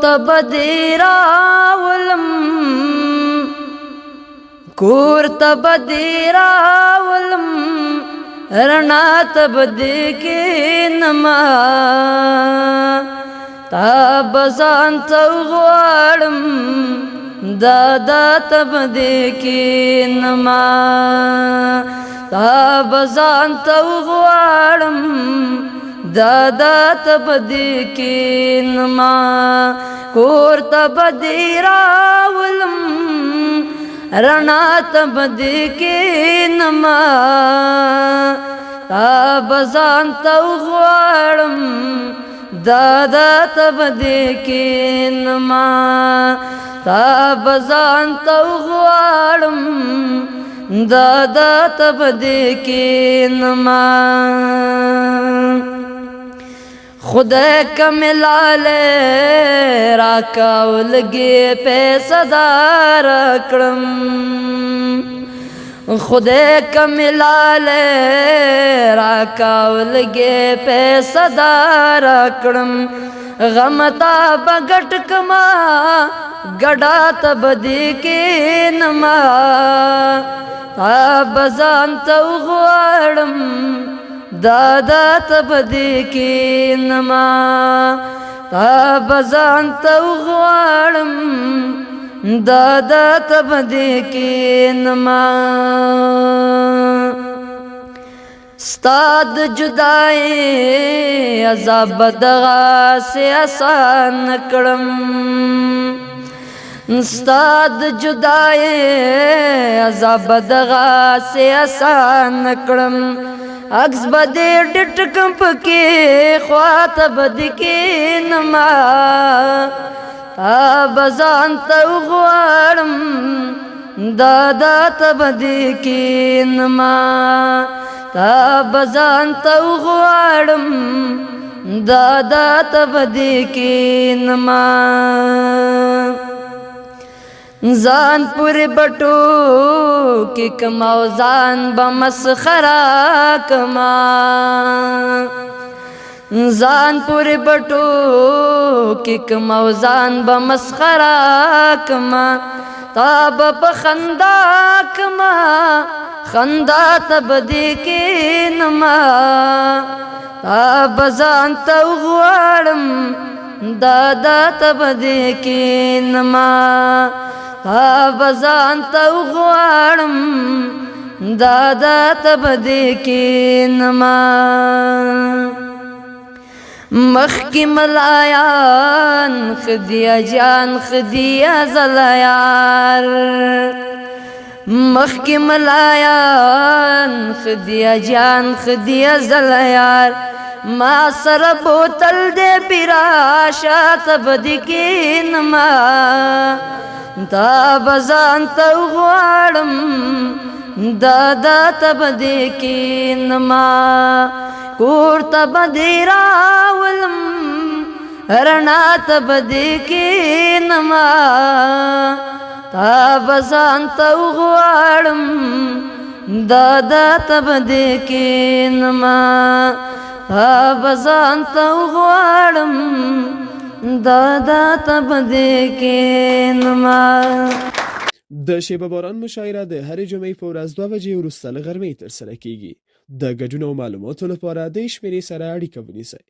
ته به دې راولم کور ته به دې راولم رڼا ته به دې کښېنمه تا به ځان ته وغواړم دادا ته به دې کښېنمه تا به ځان ته وغواړم دادا ته به دې کښېنمه کور ته به دې راولم رڼا ته به دې کښېنمه تا به ځان ته وغواړم دادا ته به دې کښېنمه تا به ځان ته وغواړم دادا ته به دې کښېنمه خدای کمې لالې راکه او لږې پیسه دار کړم خدای کمې لالې راکه او لږې پیسه دار کړم غم تا به ګټ کما ګډا ته به دې کښېنمه تا به ځان ته وغواړم دادا ته به دې کښېنمه تا به ځان ته وغواړم دادا ته به دې کښېنمه ستا د جدایۍ عذاب به دغسې آسان کړم ستا د جدایۍ عذاب به دغسې آسان کړم عکس به دې ډېټ کړم پکې خوا ته به دې کښېنمه تا به ځان ته وغواړم دادا ته به دې کښېنمه تا به ځان ته وغواړم دادا ته به دې کښېنمه ځان پورې به ټوکې کړم او ځان به مسخره کړمه ځان پورې به ټوکې کړم او ځان به مسخره کړمه تا به په خندا کړمه خندا ته به دې کښېنمه تا به ځان ته وغواړم دادا ته به دې کښېنمه تا به ځان ته وغواړم دادا ته به دې کښېنمه مخکې ملایان ښه دي اجان ښه دي ازلیار مخکې ملایان ښه دي اجان ښه دي ازلیار ما سره بوتل دې پیرا شاته به دې کښېنمه تا به ځان ته وغواړم دادا ته به دې کښېنمه کور ته به دې راولم رڼا ته به دې کښېنمه تا به ځان ته وغواړم دادا ته به دې کښېنمه تا به ځان ته وغواړم دادا ته به دې کښېنمه د شیبه باران مشاعره د هرې جمعې په ورځ 2 بجې وروسته له غرمې ترسره کیږي د ګډون او معلوماتو لپاره د شمیرې سره اړیکه ونیسئ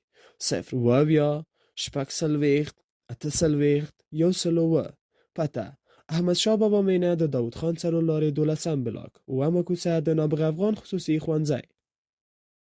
0 شپږ څلوېښت اته څلوېښت 101 پته احمدشاه بابا مینه د داود خان څلور لارې 12 بلاک 2 کوڅه د نابغه افغان خصوصي ښوونځی